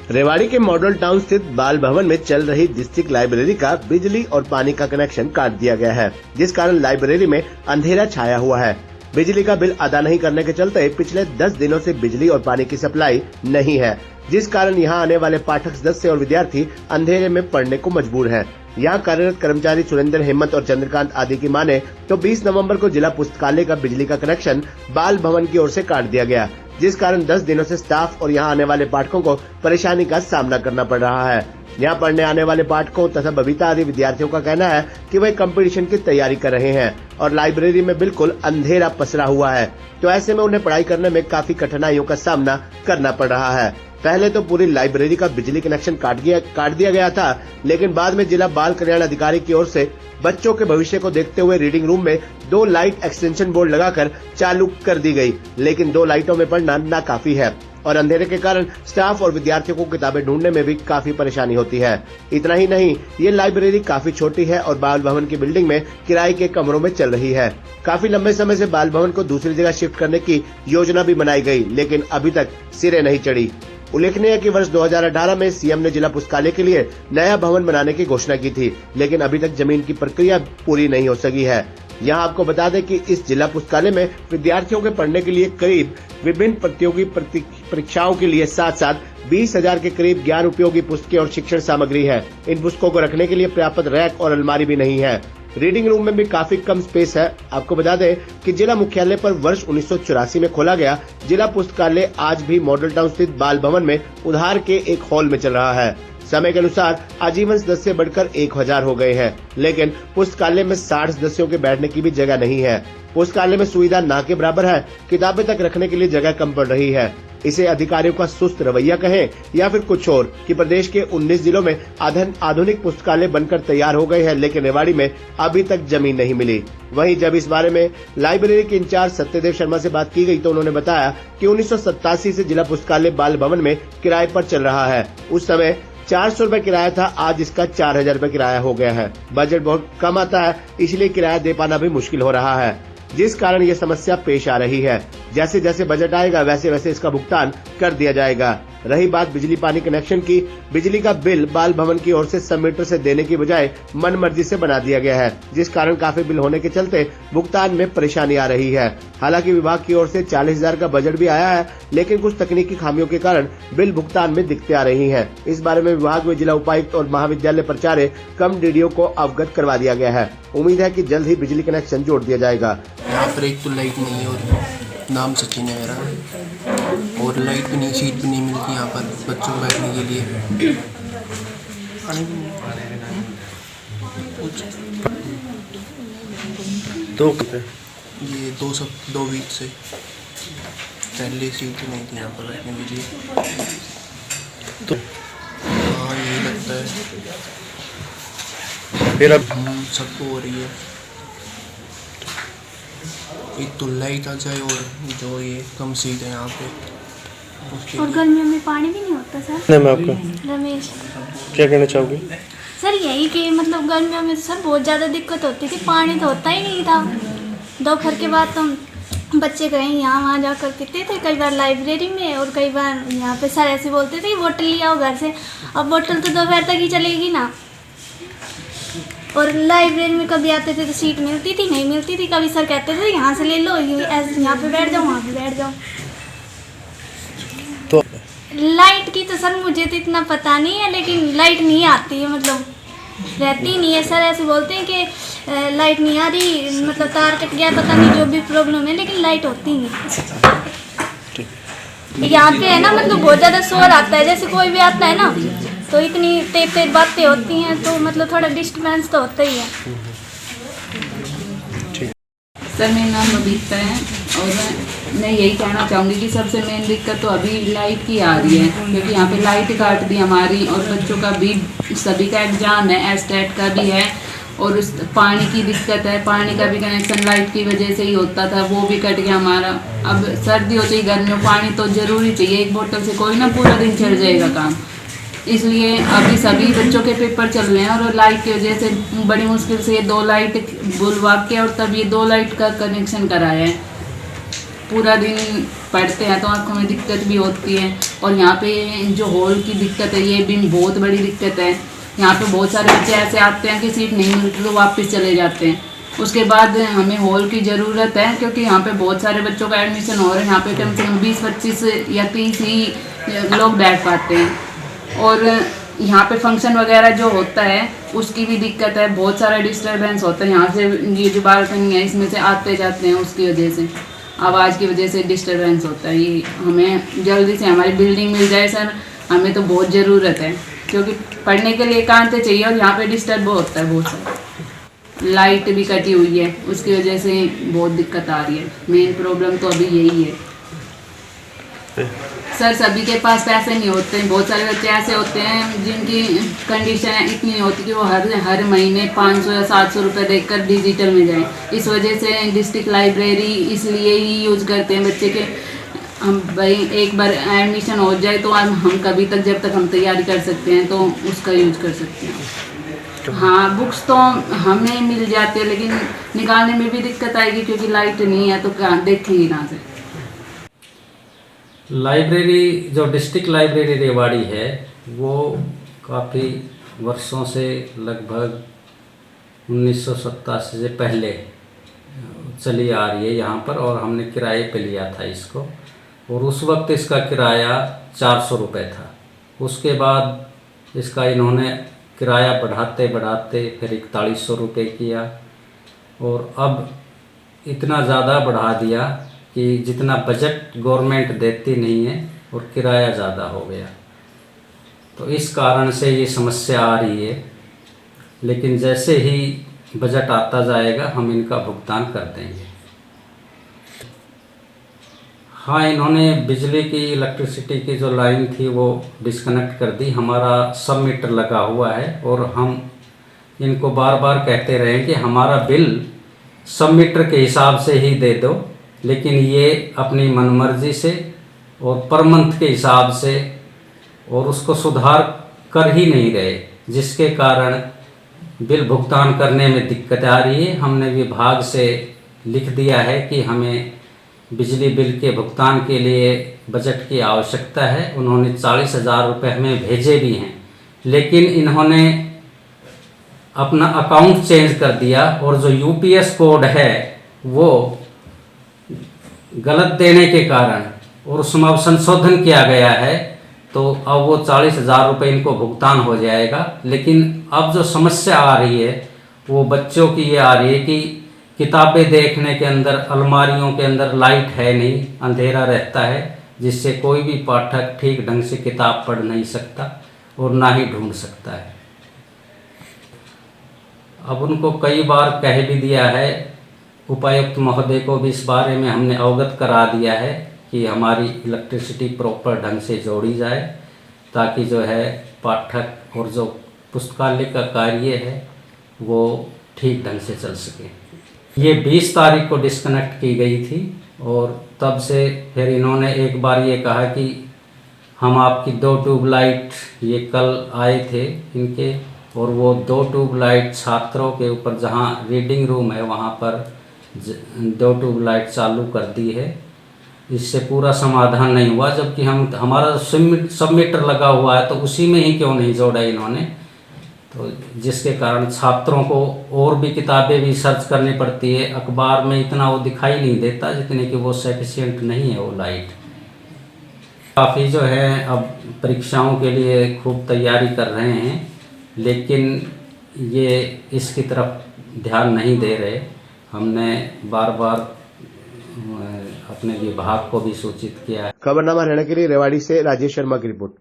रेवाड़ी के model town स्थित बाल भवन में चल रही डिस्ट्रिक्ट लाइब्रेरी का बिजली और पानी का कनेक्शन काट दिया गया है, जिस कारण लाइब्रेरी में अंधेरा छाया हुआ है। बिजली का बिल अदा नहीं करने के चलते पिछले 10 दिनों से बिजली और पानी की सप्लाई नहीं है, जिस कारण यहां आने वाले पाठक सदस्य और विद्यार्थी अंधेरे में पढ़ने को मजबूर हैं। यहाँ कार्यरत कर्मचारी सुरेंद्र, हेमंत और चंद्रकांत आदि की माने तो 20 नवंबर को जिला पुस्तकालय का बिजली का कनेक्शन बाल भवन की ओर से काट दिया गया, जिस कारण 10 दिनों से स्टाफ और यहाँ आने वाले पाठकों को परेशानी का सामना करना पड़ रहा है। यहाँ पढ़ने आने वाले पाठकों तथा बबीता आदि विद्यार्थियों का कहना है कि वे कंपटीशन की तैयारी कर रहे हैं और लाइब्रेरी में बिल्कुल अंधेरा पसरा हुआ है, तो ऐसे में उन्हें पढ़ाई करने में काफी कठिनाइयों का सामना करना पड़ रहा है। पहले तो पूरी लाइब्रेरी का बिजली कनेक्शन काट दिया गया था, लेकिन बाद में जिला बाल कल्याण अधिकारी की ओर से बच्चों के भविष्य को देखते हुए रीडिंग रूम में 2 लाइट एक्सटेंशन बोर्ड लगाकर चालू कर दी गई, लेकिन 2 लाइटों में पढ़ना नाकाफी है और अंधेरे के कारण स्टाफ और विद्यार्थियों को किताबें ढूंढने में भी काफी परेशानी होती है। इतना ही नहीं, ये लाइब्रेरी काफी छोटी है और बाल भवन की बिल्डिंग में किराए के कमरों में चल रही है। काफी लंबे समय से बाल भवन को दूसरी जगह शिफ्ट करने की योजना भी बनाई गई, लेकिन अभी तक सिरे नहीं चढ़ी। उल्लेखनीय है कि वर्ष 2018 में सीएम ने जिला पुस्तकालय के लिए नया भवन बनाने की घोषणा की थी, लेकिन अभी तक जमीन की प्रक्रिया पूरी नहीं हो सकी है। यहाँ आपको बता दें कि इस जिला पुस्तकालय में विद्यार्थियों के पढ़ने के लिए करीब विभिन्न प्रतियोगी परीक्षाओं के लिए साथ साथ 20,000 के करीब ज्ञान उपयोगी पुस्तकें और शिक्षण सामग्री है। इन पुस्तकों को रखने के लिए पर्याप्त रैक और अलमारी भी नहीं है। रीडिंग रूम में भी काफी कम स्पेस है। आपको बता दें कि जिला मुख्यालय पर वर्ष 1984 में खोला गया जिला पुस्तकालय आज भी मॉडल टाउन स्थित बाल भवन में उधार के एक हॉल में चल रहा है। समय के अनुसार आजीवन सदस्य बढ़कर 1000 हो गए हैं, लेकिन पुस्तकालय में 60 सदस्यों के बैठने की भी जगह नहीं है। पुस्तकालय में सुविधा ना के बराबर है, किताबें तक रखने के लिए जगह कम पड़ रही है। इसे अधिकारियों का सुस्त रवैया कहें या फिर कुछ और कि प्रदेश के 19 जिलों में आधुनिक पुस्तकालय बनकर तैयार हो गए हैं, लेकिन रेवाड़ी में अभी तक जमीन नहीं मिली। वहीं जब इस बारे में लाइब्रेरी के इंचार्ज सत्यदेव शर्मा से बात की गई तो उन्होंने बताया कि 1987 से जिला पुस्तकालय बाल भवन में किराए पर चल रहा है। उस समय 400 रुपए किराया था, आज इसका 4000 रुपए किराया हो गया है। बजट बहुत कम आता है, इसलिए किराया दे पाना भी मुश्किल हो रहा है, जिस कारण ये समस्या पेश आ रही है। जैसे जैसे बजट आएगा वैसे वैसे इसका भुगतान कर दिया जाएगा। रही बात बिजली पानी कनेक्शन की, बिजली का बिल बाल भवन की ओर से सब मीटर से देने की बजाय मन मर्जी से बना दिया गया है, जिस कारण काफी बिल होने के चलते भुगतान में परेशानी आ रही है। हालांकि विभाग की ओर से 40,000 का बजट भी आया है, लेकिन कुछ तकनीकी खामियों के कारण बिल भुगतान में दिक्कतें आ रही है। इस बारे में विभाग में जिला उपायुक्त और महाविद्यालय प्राचार्य कम डीडीओ को अवगत करवा दिया गया है। उम्मीद है कि जल्द ही बिजली कनेक्शन जोड़ दिया जाएगा। यहाँ पर एक तो लाइट नहीं है और नाम सचिन है मेरा, और लाइट भी नहीं, सीट भी नहीं मिलती यहाँ पर बच्चों को बैठने के लिए। तो ये 2 वीक से पहले सीट नहीं थी यहाँ पर बैठने के लिए। तो हाँ, यही लगता है फिर अब सबको हो रही है। एक तो लाइट आ जाए और जो ये कम सीट है यहाँ पे, और गर्मियों में पानी भी नहीं होता सर। मैं आपका रमेश, क्या कहना चाहोगे? सर यही कि मतलब गर्मियों में सर बहुत ज़्यादा दिक्कत होती थी, पानी तो होता ही नहीं था। दोपहर के बाद तो बच्चे कहीं यहाँ वहाँ जा कर पीते थे, कई बार लाइब्रेरी में और कई बार यहाँ पे सर ऐसे बोलते थे बोतल लिया हो घर से। अब बोतल तो दोपहर तक ही चलेगी ना, और लाइब्रेरी में कभी आते थे तो सीट मिलती थी, नहीं मिलती थी। कभी सर कहते थे यहाँ से ले लो, यहाँ पे बैठ जाओ, वहाँ पे बैठ जाओ। तो लाइट की तो सर मुझे तो इतना पता नहीं है, लेकिन लाइट नहीं आती है, मतलब रहती नहीं है। सर ऐसे बोलते हैं कि लाइट नहीं आ रही, मतलब तार कट गया, पता नहीं जो भी प्रॉब्लम है, लेकिन लाइट होती नहीं। यहाँ पे है ना, मतलब बहुत ज़्यादा शोर आता है, जैसे कोई भी आता है ना तो इतनी तेज बातें होती हैं, तो मतलब थोड़ा डिस्टर्बेंस तो होता ही है। सर मेरा नाम बबीता है और मैं यही कहना चाहूँगी कि सबसे मेन दिक्कत तो अभी लाइट की आ रही है, क्योंकि यहाँ पे लाइट काट दी हमारी, और बच्चों का भी सभी का एग्ज़ाम है, एस्टेट का भी है, और उस पानी की दिक्कत है। पानी का भी कनेक्शन लाइट की वजह से ही होता था, वो भी कट गया हमारा। अब सर्दी हो चाहिए, गर्मियों पानी तो ज़रूरी चाहिए, एक बोतल से कोई ना पूरा दिन चल जाएगा काम। इसलिए अभी सभी बच्चों के पेपर चल रहे हैं और लाइट की वजह से बड़ी मुश्किल से ये 2 लाइट बुलवा के और तब ये 2 लाइट का कनेक्शन कराया है। पूरा दिन पढ़ते हैं तो आँखों में दिक्कत भी होती है। और यहाँ पे जो हॉल की दिक्कत है ये भी बहुत बड़ी दिक्कत है। यहाँ पे बहुत सारे बच्चे ऐसे आते हैं कि सीट नहीं मिलती तो वापस चले जाते हैं। उसके बाद हमें हॉल की ज़रूरत है क्योंकि यहाँ पे बहुत सारे बच्चों का एडमिशन हो रहा है। यहाँ पे कम से कम 20-25 या 30 ही लोग बैठ पाते हैं। और यहाँ पे फंक्शन वगैरह जो होता है उसकी भी दिक्कत है, बहुत सारा डिस्टर्बेंस होता है। यहाँ से ये जो बालकनी है इसमें से आते जाते हैं, उसकी वजह से आवाज़ की वजह से डिस्टर्बेंस होता है। ये हमें जल्दी से हमारी बिल्डिंग मिल जाए सर, हमें तो बहुत ज़रूरत है क्योंकि पढ़ने के लिए एकांत चाहिए और यहाँ पे डिस्टर्ब होता है बहुत सारा। लाइट भी कटी हुई है, उसकी वजह से बहुत दिक्कत आ रही है। मेन प्रॉब्लम तो अभी यही है सर। सभी के पास पैसे नहीं होते, बहुत सारे बच्चे ऐसे होते हैं जिनकी कंडीशन इतनी नहीं होती कि वो हर महीने 500 या 700 रुपये देकर डिजिटल में जाएं। इस वजह से डिस्ट्रिक्ट लाइब्रेरी इसलिए ही यूज़ करते हैं बच्चे के। हम भाई एक बार एडमिशन हो जाए तो हम कभी तक जब तक हम तैयारी कर सकते हैं तो उसका यूज कर सकते हैं। हाँ, बुक्स तो हमें मिल जाते हैं लेकिन निकालने में भी दिक्कत आएगी क्योंकि लाइट नहीं है तो देखेंगे कहाँ से। लाइब्रेरी जो डिस्ट्रिक्ट लाइब्रेरी रेवाड़ी है वो काफ़ी वर्षों से लगभग 1987 से पहले चली आ रही है यहाँ पर, और हमने किराए पे लिया था इसको। और उस वक्त इसका किराया 400 रुपये था। उसके बाद इसका इन्होंने किराया बढ़ाते बढ़ाते फिर 4100 रुपये किया, और अब इतना ज़्यादा बढ़ा दिया कि जितना बजट गवर्नमेंट देती नहीं है और किराया ज़्यादा हो गया। तो इस कारण से ये समस्या आ रही है, लेकिन जैसे ही बजट आता जाएगा हम इनका भुगतान कर देंगे। हाँ, इन्होंने बिजली की इलेक्ट्रिसिटी की जो लाइन थी वो डिस्कनेक्ट कर दी। हमारा सब मीटर लगा हुआ है और हम इनको बार बार कहते रहे कि हमारा बिल सब मीटर के हिसाब से ही दे दो, लेकिन ये अपनी मनमर्जी से और पर मंथ के हिसाब से और उसको सुधार कर ही नहीं रहे, जिसके कारण बिल भुगतान करने में दिक्कत आ रही है। हमने विभाग से लिख दिया है कि हमें बिजली बिल के भुगतान के लिए बजट की आवश्यकता है। उन्होंने 40,000 रुपये हमें भेजे भी हैं, लेकिन इन्होंने अपना अकाउंट चेंज कर दिया और जो यूपीएस कोड है वो गलत देने के कारण और उसमें अब संशोधन किया गया है, तो अब वो 40,000 रुपये इनको भुगतान हो जाएगा। लेकिन अब जो समस्या आ रही है वो बच्चों की ये आ रही है कि किताबें देखने के अंदर अलमारियों के अंदर लाइट है नहीं, अंधेरा रहता है, जिससे कोई भी पाठक ठीक ढंग से किताब पढ़ नहीं सकता और ना ही ढूंढ सकता है। अब उनको कई बार कह भी दिया है, उपायुक्त महोदय को भी इस बारे में हमने अवगत करा दिया है कि हमारी इलेक्ट्रिसिटी प्रॉपर ढंग से जोड़ी जाए, ताकि जो है पाठक और जो पुस्तकालय का कार्य है वो ठीक ढंग से चल सके। ये 20 तारीख को डिस्कनेक्ट की गई थी और तब से फिर इन्होंने एक बार ये कहा कि हम आपकी 2 ट्यूबलाइट, ये कल आए थे इनके, और वो 2 ट्यूबलाइट छात्रों के ऊपर जहाँ रीडिंग रूम है वहाँ पर 2 ट्यूबलाइट चालू कर दी है। इससे पूरा समाधान नहीं हुआ, जबकि हमारा सब मीटर लगा हुआ है तो उसी में ही क्यों नहीं जोड़ा इन्होंने। तो जिसके कारण छात्रों को और भी किताबें भी सर्च करनी पड़ती है। अखबार में इतना वो दिखाई नहीं देता जितने कि वो सफिशिएंट नहीं है वो लाइट। काफ़ी जो है अब परीक्षाओं के लिए खूब तैयारी कर रहे हैं, लेकिन ये इसकी तरफ ध्यान नहीं दे रहे। हमने बार बार अपने विभाग को भी सूचित किया है। खबरनामा हरियाणा के लिए रेवाड़ी से राजेश शर्मा की रिपोर्ट।